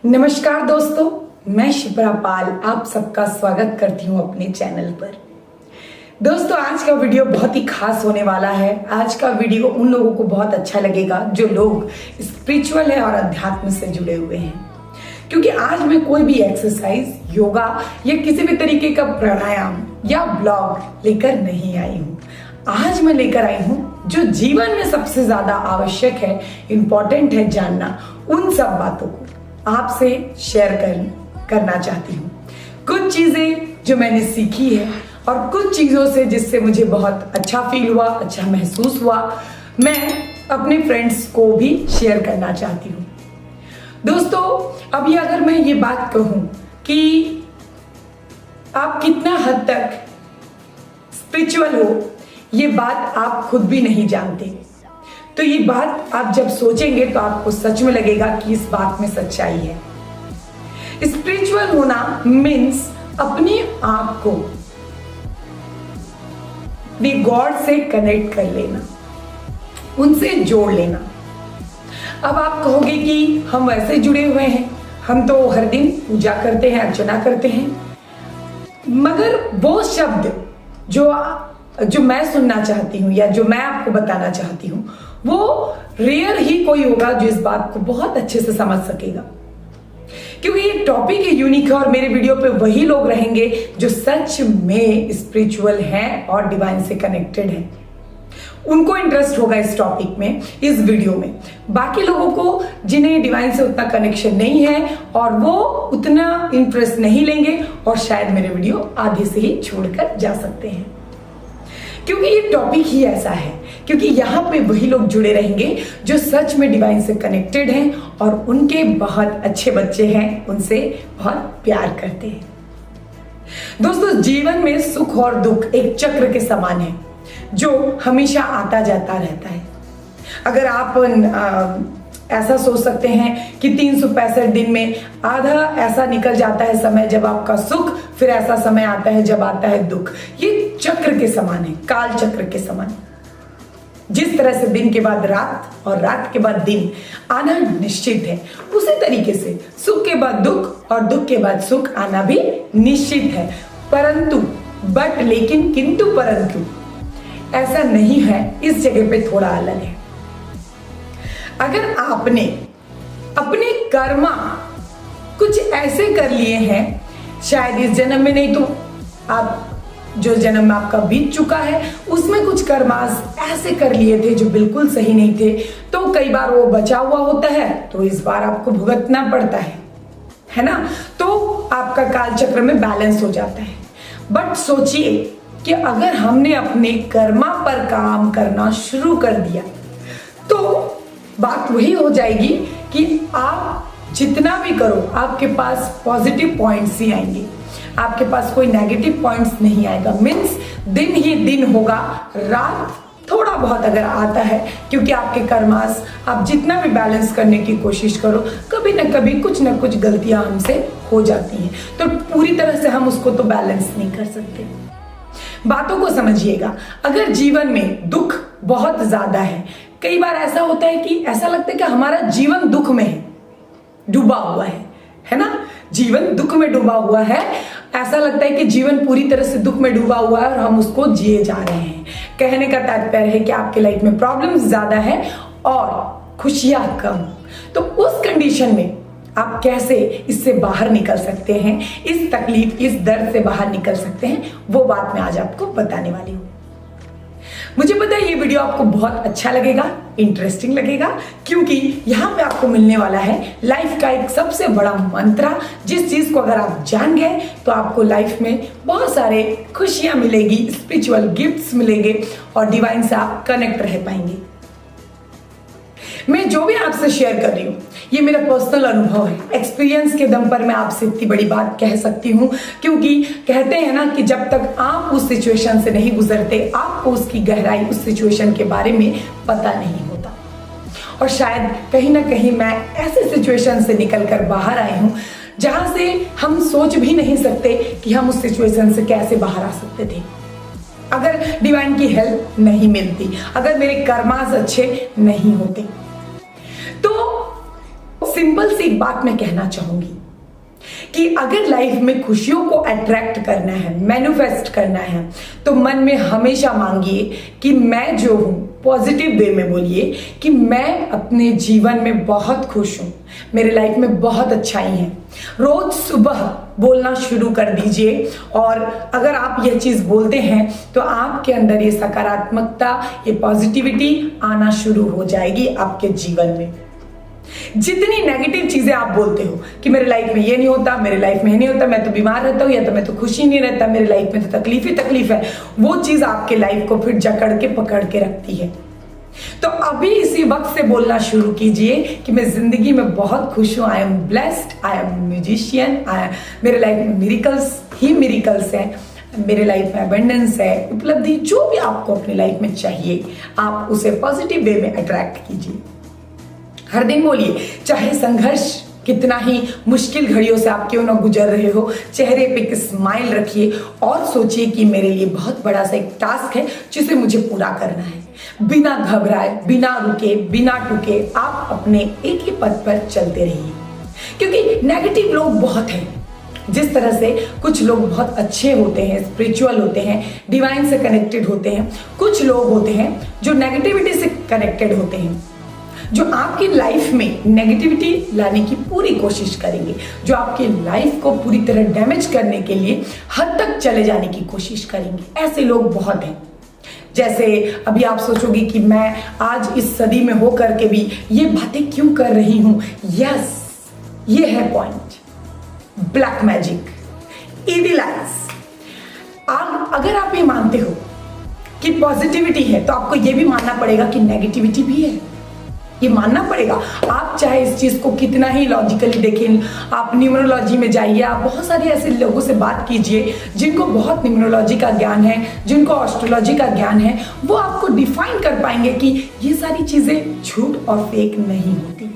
नमस्कार दोस्तों, मैं शिप्रा पाल आप सबका स्वागत करती हूँ अपने चैनल पर। दोस्तों, आज का वीडियो बहुत ही खास होने वाला है। आज का वीडियो उन लोगों को बहुत अच्छा लगेगा जो लोग स्पिरिचुअल है और अध्यात्म से जुड़े हुए हैं, क्योंकि आज मैं कोई भी एक्सरसाइज, योगा या किसी भी तरीके का प्राणायाम या ब्लॉग लेकर नहीं आई हूँ। आज मैं लेकर आई हूँ जो जीवन में सबसे ज्यादा आवश्यक है, इम्पोर्टेंट है जानना, उन सब बातों को आपसे शेयर करना चाहती हूँ। कुछ चीजें जो मैंने सीखी है और कुछ चीजों से जिससे मुझे बहुत अच्छा फील हुआ, अच्छा महसूस हुआ, मैं अपने फ्रेंड्स को भी शेयर करना चाहती हूँ। दोस्तों, अभी अगर मैं ये बात कहूँ कि आप कितना हद तक स्पिरिचुअल हो, ये बात आप खुद भी नहीं जानते, तो ये बात आप जब सोचेंगे तो आपको सच में लगेगा कि इस बात में सच्चाई है। स्पिरिचुअल होना मीन्स अपने आप को दी गॉड से कनेक्ट कर लेना, उनसे जोड़ लेना। अब आप कहोगे कि हम वैसे जुड़े हुए हैं, हम तो हर दिन पूजा करते हैं, अर्चना करते हैं, मगर वो शब्द जो मैं सुनना चाहती हूँ या जो मैं आपको बताना चाहती हूँ, वो रेयर ही कोई होगा जो इस बात को बहुत अच्छे से समझ सकेगा, क्योंकि ये टॉपिक ही यूनिक है और मेरे वीडियो पे वही लोग रहेंगे जो सच में स्पिरिचुअल हैं और डिवाइन से कनेक्टेड हैं। उनको इंटरेस्ट होगा इस टॉपिक में, इस वीडियो में। बाकी लोगों को जिन्हें डिवाइन से उतना कनेक्शन नहीं है और वो उतना इंटरेस्ट नहीं लेंगे और शायद मेरे वीडियो आधे से ही छोड़कर जा सकते हैं, क्योंकि ये टॉपिक ही ऐसा है। क्योंकि यहाँ पे वही लोग जुड़े रहेंगे जो सच में डिवाइन से कनेक्टेड हैं और उनके बहुत अच्छे बच्चे हैं, उनसे बहुत प्यार करते हैं। दोस्तों, जीवन में सुख और दुख एक चक्र के समान है जो हमेशा आता जाता रहता है। अगर आप ऐसा सोच सकते हैं कि 365 दिन में आधा ऐसा निकल जाता है समय जब आपका सुख, फिर ऐसा समय आता है जब आता है दुख। ये चक्र के समान है, काल चक्र के समान। जिस तरह से दिन के बाद रात और रात के बाद दिन आना निश्चित है, उसी तरीके से सुख के बाद दुख और दुख के बाद सुख आना भी निश्चित है। परंतु लेकिन किंतु परंतु ऐसा नहीं है, इस जगह पे थोड़ा अलग है। अगर आपने अपने कर्मा कुछ ऐसे कर लिए हैं, शायद इस जन्म में नहीं तो आप जो जन्म आपका बीत चुका है उसमें कुछ कर्मास ऐसे कर लिए थे जो बिल्कुल सही नहीं थे, तो कई बार वो बचा हुआ होता है तो इस बार आपको भुगतना पड़ता है ना। तो आपका काल चक्र में बैलेंस हो जाता है। बट सोचिए कि अगर हमने अपने कर्मा पर काम करना शुरू कर दिया तो बात वही हो जाएगी कि आप जितना भी करो आपके पास पॉजिटिव पॉइंट्स ही आएंगे, आपके पास कोई नेगेटिव पॉइंट्स नहीं आएगा। मीन्स दिन ही दिन होगा, रात थोड़ा बहुत अगर आता है, क्योंकि आपके कर्मास आप जितना भी बैलेंस करने की कोशिश करो, कभी ना कभी कुछ ना कुछ गलतियां हमसे हो जाती हैं, तो पूरी तरह से हम उसको तो बैलेंस नहीं कर सकते। बातों को समझिएगा। अगर जीवन में दुख बहुत ज्यादा है, कई बार ऐसा होता है कि ऐसा लगता है कि हमारा जीवन दुख में है, डूबा हुआ है ना। जीवन दुख में डूबा हुआ है, ऐसा लगता है कि जीवन पूरी तरह से दुख में डूबा हुआ है और हम उसको जिए जा रहे हैं। कहने का तात्पर्य है कि आपके लाइफ में प्रॉब्लम्स ज्यादा है और खुशियां कम। तो उस कंडीशन में आप कैसे इससे बाहर निकल सकते हैं, इस तकलीफ, इस दर्द से बाहर निकल सकते हैं, वो बात मैं आज आपको बताने वाली हूँ। मुझे पता है ये वीडियो आपको बहुत अच्छा लगेगा, इंटरेस्टिंग लगेगा, क्योंकि यहाँ पे आपको मिलने वाला है लाइफ का एक सबसे बड़ा मंत्र, जिस चीज को अगर आप जान गए तो आपको लाइफ में बहुत सारे खुशियां मिलेगी, स्पिरिचुअल गिफ्ट्स मिलेंगे और डिवाइन से आप कनेक्ट रह पाएंगे। मैं जो भी आपसे शेयर कर रही हूँ ये मेरा पर्सनल अनुभव है, एक्सपीरियंस के दम पर मैं आपसे इतनी बड़ी बात कह सकती हूँ, क्योंकि कहते हैं ना कि जब तक आप उस सिचुएशन से नहीं गुजरते आपको उसकी गहराई, उस सिचुएशन के बारे में पता नहीं होता। और शायद कहीं ना कहीं मैं ऐसे सिचुएशन से निकल कर बाहर आई हूँ जहां से हम सोच भी नहीं सकते कि हम उस सिचुएशन से कैसे बाहर आ सकते थे अगर डिवाइन की हेल्प नहीं मिलती, अगर मेरे कर्मास अच्छे नहीं होते। तो सिंपल सी एक बात मैं कहना चाहूंगी कि अगर लाइफ में खुशियों को अट्रैक्ट करना है, मैनिफेस्ट करना है, तो मन में हमेशा मांगिए कि मैं जो हूं, पॉजिटिव वे में बोलिए कि मैं अपने जीवन में बहुत खुश हूं, मेरे लाइफ में बहुत अच्छाई है। रोज सुबह बोलना शुरू कर दीजिए, और अगर आप यह चीज बोलते हैं तो आपके अंदर ये सकारात्मकता, ये पॉजिटिविटी आना शुरू हो जाएगी आपके जीवन में। जितनी नेगेटिव चीजें आप बोलते हो कि मेरे लाइफ में ये नहीं होता, मेरे लाइफ में ये नहीं होता, मैं तो बीमार रहता हूं, या तो मैं तो खुशी नहीं रहता, मेरे लाइफ में तो तकलीफ ही तकलीफ है, वो चीज आपके लाइफ को फिर जकड़ के पकड़ के रखती है। तो अभी इसी वक्त से बोलना शुरू कीजिए कि मैं जिंदगी में बहुत खुश हूं, I am blessed, I am musician, मेरे लाइफ में मिरेकल्स ही मिरेकल्स हैं, मेरे लाइफ में अबंडेंस है, उपलब्धि, जो भी आपको अपनी लाइफ में चाहिए आप उसे पॉजिटिव वे में अट्रैक्ट कीजिए। हर दिन बोलिए, चाहे संघर्ष कितना ही मुश्किल घड़ियों से आप क्यों ना गुजर रहे हो, चेहरे पे एक स्माइल रखिए और सोचिए कि मेरे लिए बहुत बड़ा सा एक टास्क है जिसे मुझे पूरा करना है। बिना घबराए, बिना रुके, बिना टूके आप अपने एक ही पथ पर चलते रहिए, क्योंकि नेगेटिव लोग बहुत हैं। जिस तरह से कुछ लोग बहुत अच्छे होते हैं, स्पिरिचुअल होते हैं, डिवाइन से कनेक्टेड होते हैं, कुछ लोग होते हैं जो नेगेटिविटी से कनेक्टेड होते हैं, जो आपकी लाइफ में नेगेटिविटी लाने की पूरी कोशिश करेंगे, जो आपकी लाइफ को पूरी तरह डैमेज करने के लिए हद तक चले जाने की कोशिश करेंगे। ऐसे लोग बहुत हैं। जैसे अभी आप सोचोगे कि मैं आज इस सदी में होकर के भी ये बातें क्यों कर रही हूं। यस, ये है point. Black magic, evil eyes. अगर आप ये मानते हो कि पॉजिटिविटी है तो आपको ये भी मानना पड़ेगा कि नेगेटिविटी भी है, ये मानना पड़ेगा। आप चाहे इस चीज को कितना ही लॉजिकली देखें, आप न्यूमरोलॉजी में जाइए, आप बहुत सारे ऐसे लोगों से बात कीजिए जिनको बहुत न्यूमरोलॉजी का ज्ञान है, जिनको एस्ट्रोलॉजी का ज्ञान है, वो आपको डिफाइन कर पाएंगे कि ये सारी चीजें झूठ और फेक नहीं होती।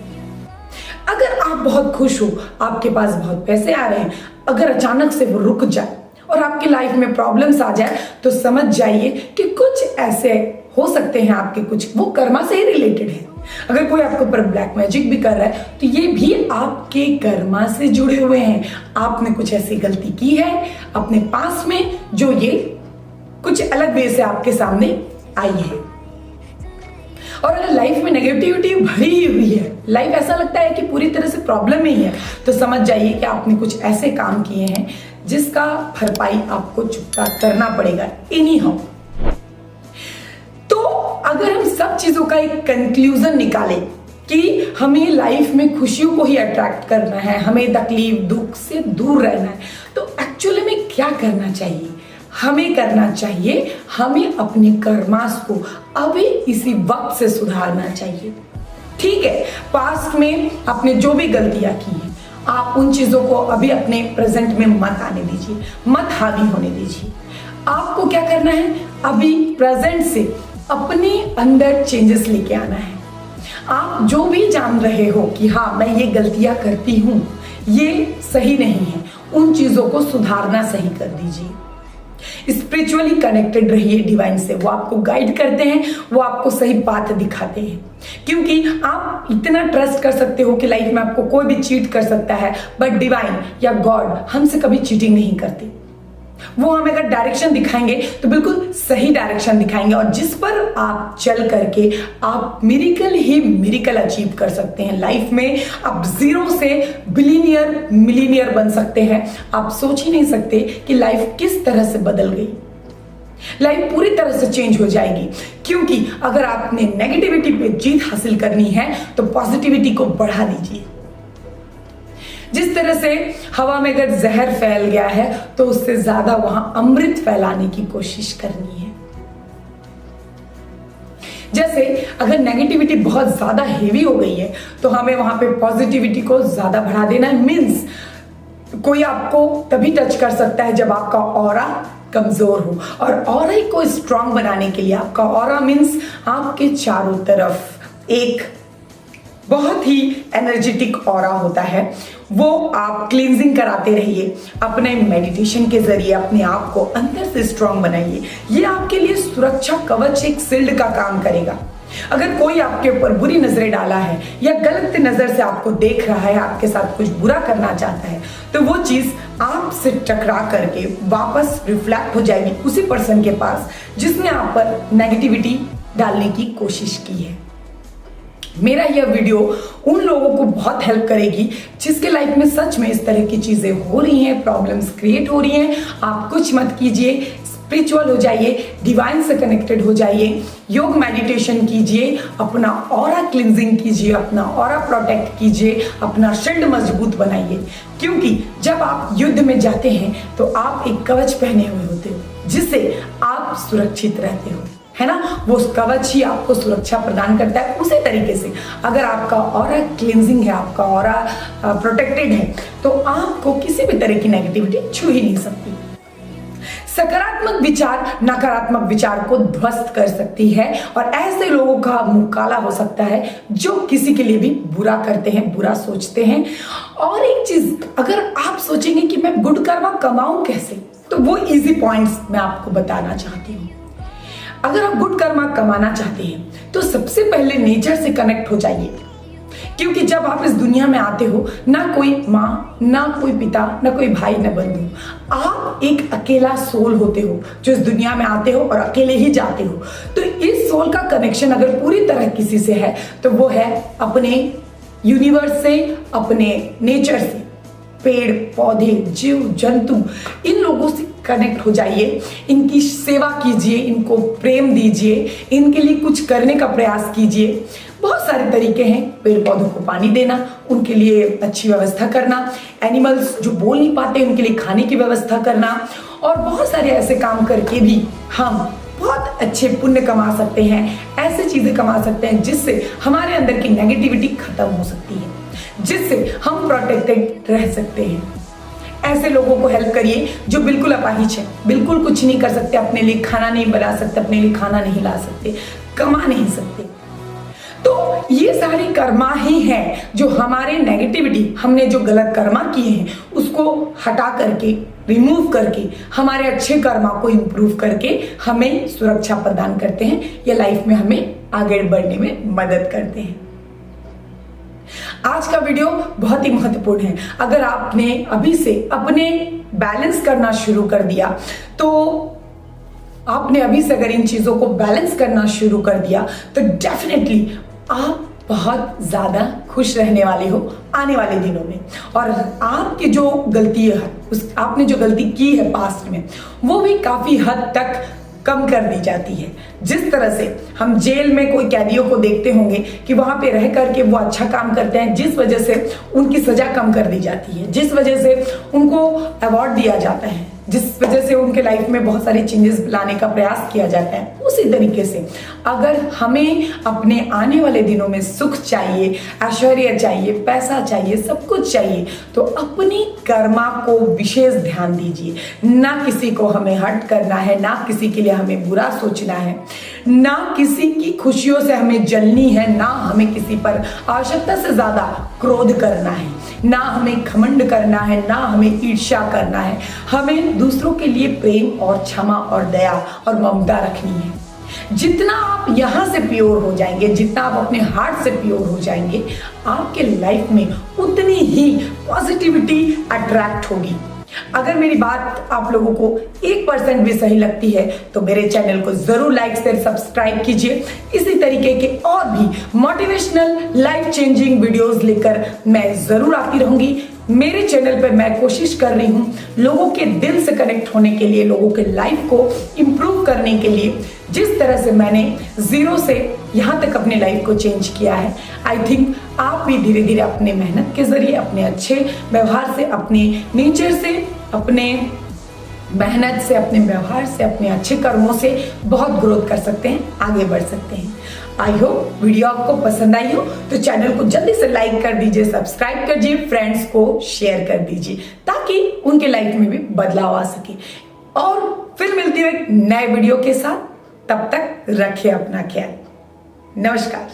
अगर आप बहुत खुश हो, आपके पास बहुत पैसे आ रहे हैं, अगर अचानक से वो रुक जाए और आपकी लाइफ में प्रॉब्लम्स आ जाए, तो समझ जाइए कि कुछ ऐसे हो सकते हैं आपके, कुछ वो कर्मा से ही रिलेटेड है। अगर कोई आपके ऊपर ब्लैक मैजिक भी कर रहा है तो ये भी आपके कर्मा से जुड़े हुए हैं। आपने कुछ ऐसी गलती की है अपने पास में जो ये कुछ अलग वे से आपके सामने आई है। और अगर लाइफ में नेगेटिविटी भरी ही हुई है, लाइफ ऐसा लगता है कि पूरी तरह से प्रॉब्लम ही है, तो समझ जाइए कि आपने कुछ ऐसे काम किए हैं जिसका भरपाई आपको चुकता करना पड़ेगा इन्हीं हम। अगर हम सब चीजों का एक कंक्लूजन निकालें कि हमें लाइफ में खुशियों को ही अट्रैक्ट करना है, हमें तकलीफ दुख से दूर रहना है, तो एक्चुअली में क्या करना चाहिए? हमें करना चाहिए, हमें अपने कर्मास को अभी इसी वक्त से सुधारना चाहिए। ठीक है, पास्ट में आपने जो भी गलतियां की हैं, आप उन चीजों को अभी अपने प्रेजेंट में मत आने दीजिए, मत हावी होने दीजिए। आपको क्या करना है? अभी प्रेजेंट से अपने अंदर चेंजेस लेके आना है। आप जो भी जान रहे हो कि हाँ मैं ये गलतियां करती हूं, ये सही नहीं है, उन चीजों को सुधारना सही कर दीजिए। स्पिरिचुअली कनेक्टेड रहिए डिवाइन से, वो आपको गाइड करते हैं, वो आपको सही बात दिखाते हैं। क्योंकि आप इतना ट्रस्ट कर सकते हो कि लाइफ में आपको कोई भी चीट कर सकता है, बट डिवाइन या गॉड हमसे कभी चीटिंग नहीं करते। वो हमें अगर डायरेक्शन दिखाएंगे तो बिल्कुल सही डायरेक्शन दिखाएंगे, और जिस पर आप चल करके आप मिरेकल ही मिरेकल अचीव कर सकते हैं। लाइफ में आप जीरो से बिलियनियर मिलीनियर बन सकते हैं। आप सोच ही नहीं सकते कि लाइफ किस तरह से बदल गई। लाइफ पूरी तरह से चेंज हो जाएगी, क्योंकि अगर आपने नेगेटिविटी पे जीत हासिल करनी है तो पॉजिटिविटी को बढ़ा दीजिए। जिस तरह से हवा में अगर जहर फैल गया है तो उससे ज्यादा वहां अमृत फैलाने की कोशिश करनी है। जैसे अगर नेगेटिविटी बहुत ज्यादा हेवी हो गई है तो हमें वहां पे पॉजिटिविटी को ज्यादा बढ़ा देना है। मीन्स कोई आपको तभी टच कर सकता है जब आपका ऑरा कमजोर हो, और ऑरा को स्ट्रांग बनाने के लिए आपका ऑरा मीन्स आपके चारों तरफ एक बहुत ही एनर्जेटिक ऑरा होता है, वो आप क्लींजिंग कराते रहिए अपने मेडिटेशन के जरिए, अपने आप को अंदर से स्ट्रांग बनाइए। ये आपके लिए सुरक्षा कवच, एक शिल्ड का काम करेगा। अगर कोई आपके ऊपर बुरी नजरें डाला है या गलत नजर से आपको देख रहा है, आपके साथ कुछ बुरा करना चाहता है, तो वो चीज आपसे टकरा करके वापस रिफ्लेक्ट हो जाएगी उसी पर्सन के पास जिसने आप पर नेगेटिविटी डालने की कोशिश की है। मेरा यह वीडियो उन लोगों को बहुत हेल्प करेगी जिसके लाइफ में सच में इस तरह की चीजें हो रही हैं, प्रॉब्लम्स क्रिएट हो रही हैं। आप कुछ मत कीजिए, स्पिरिचुअल हो जाइए, डिवाइन से कनेक्टेड हो जाइए, योग मेडिटेशन कीजिए, अपना ऑरा क्लिंजिंग कीजिए, अपना ऑरा प्रोटेक्ट कीजिए, अपना शील्ड मजबूत बनाइए। क्योंकि जब आप युद्ध में जाते हैं तो आप एक कवच पहने हुए होते हो जिससे आप सुरक्षित रहते हो, है ना। वो कवच ही आपको सुरक्षा प्रदान करता है। उसी तरीके से अगर आपका ऑरा क्लिंजिंग है, आपका ऑरा प्रोटेक्टेड है, तो आपको किसी भी तरह की नेगेटिविटी छू ही नहीं सकती। सकारात्मक विचार नकारात्मक विचार को ध्वस्त कर सकती है और ऐसे लोगों का मुंह काला हो सकता है जो किसी के लिए भी बुरा करते हैं, बुरा सोचते हैं। और एक चीज, अगर आप सोचेंगे कि मैं गुड कर्मा कमाऊं कैसे, तो वो इजी पॉइंट्स मैं आपको बताना चाहती हूँ। अगर आप गुड कर्मा कमाना चाहते हैं तो सबसे पहले नेचर से कनेक्ट हो जाइए। क्योंकि जब आप इस दुनिया में आते हो, ना कोई माँ, ना कोई पिता, ना कोई भाई, ना बंधु, आप एक अकेला सोल होते हो जो इस दुनिया में आते हो और अकेले ही जाते हो। तो इस सोल का कनेक्शन अगर पूरी तरह किसी से है तो वो है अपने यूनिवर्स से, अपने नेचर से। पेड़ पौधे, जीव जंतु, इन लोगों से कनेक्ट हो जाइए, इनकी सेवा कीजिए, इनको प्रेम दीजिए, इनके लिए कुछ करने का प्रयास कीजिए। बहुत सारे तरीके हैं, पेड़ पौधों को पानी देना, उनके लिए अच्छी व्यवस्था करना, एनिमल्स जो बोल नहीं पाते उनके लिए खाने की व्यवस्था करना, और बहुत सारे ऐसे काम करके भी हम बहुत अच्छे पुण्य कमा सकते हैं। ऐसे चीजें कमा सकते हैं जिससे हमारे अंदर की नेगेटिविटी खत्म हो सकती है, जिससे हम प्रोटेक्टेड रह सकते हैं। ऐसे लोगों को हेल्प करिए जो बिल्कुल अपाहिज है, बिल्कुल कुछ नहीं कर सकते, अपने लिए खाना नहीं बना सकते, अपने लिए खाना नहीं ला सकते, कमा नहीं सकते। तो ये सारे कर्मा ही हैं जो हमारे नेगेटिविटी, हमने जो गलत कर्मा किए हैं उसको हटा करके, रिमूव करके, हमारे अच्छे कर्मा को इंप्रूव करके हमें सुरक्षा प्रदान करते हैं या लाइफ में हमें आगे बढ़ने में मदद करते हैं। आज का वीडियो बहुत ही महत्वपूर्ण है। अगर आपने अभी से अपने बैलेंस करना शुरू कर दिया, तो आपने अभी से अगर इन चीजों को बैलेंस करना शुरू कर दिया तो डेफिनेटली आप बहुत ज्यादा खुश रहने वाले हो आने वाले दिनों में। और आपकी जो गलती है, आपने जो गलती की है पास्ट में, वो भी काफी हद तक कम कर दी जाती है। जिस तरह से हम जेल में कोई कैदियों को देखते होंगे कि वहां पे रह करके वो अच्छा काम करते हैं, जिस वजह से उनकी सजा कम कर दी जाती है, जिस वजह से उनको अवार्ड दिया जाता है, जिस वजह से उनके लाइफ में बहुत सारे चेंजेस लाने का प्रयास किया जाता है, उसी तरीके से अगर हमें अपने आने वाले दिनों में सुख चाहिए, ऐश्वर्य चाहिए, पैसा चाहिए, सब कुछ चाहिए, तो अपनी कर्मा को विशेष ध्यान दीजिए। ना किसी को हमें हर्ट करना है, ना किसी के लिए हमें बुरा सोचना है, ना किसी की खुशियों से हमें जलनी है, ना हमें किसी पर आवश्यकता से ज्यादा क्रोध करना है, ना हमें घमंड करना है, ना हमें ईर्ष्या करना है। हमें दूसरों के लिए प्रेम और क्षमा और दया और ममता रखनी है। जितना आप यहाँ से प्योर हो जाएंगे, जितना आप अपने हार्ट से प्योर हो जाएंगे, आपके लाइफ में उतनी ही पॉजिटिविटी अट्रैक्ट होगी। अगर मेरी बात आप लोगों को 1% भी सही लगती है तो मेरे चैनल को जरूर लाइक शेयर सब्सक्राइब कीजिए। इसी तरीके के और भी मोटिवेशनल लाइफ चेंजिंग वीडियोस लेकर मैं जरूर आती रहूंगी। मेरे चैनल पर मैं कोशिश कर रही हूँ लोगों के दिल से कनेक्ट होने के लिए, लोगों के लाइफ को इम्प्रूव करने के लिए। जिस तरह से मैंने जीरो से यहाँ तक अपने लाइफ को चेंज किया है, आई थिंक आप भी धीरे धीरे अपने मेहनत के जरिए, अपने अच्छे व्यवहार से, अपने नेचर से, अपने मेहनत से, अपने व्यवहार से, अपने अच्छे कर्मों से बहुत ग्रोथ कर सकते हैं, आगे बढ़ सकते हैं। आई होप वीडियो आपको पसंद आई हो तो चैनल को जल्दी से लाइक कर दीजिए, सब्सक्राइब कर दीजिए, फ्रेंड्स को शेयर कर दीजिए ताकि उनके लाइफ में भी बदलाव आ सके। और फिर मिलती हूँ एक नए वीडियो के साथ, तब तक रखिए अपना ख्याल। नमस्कार।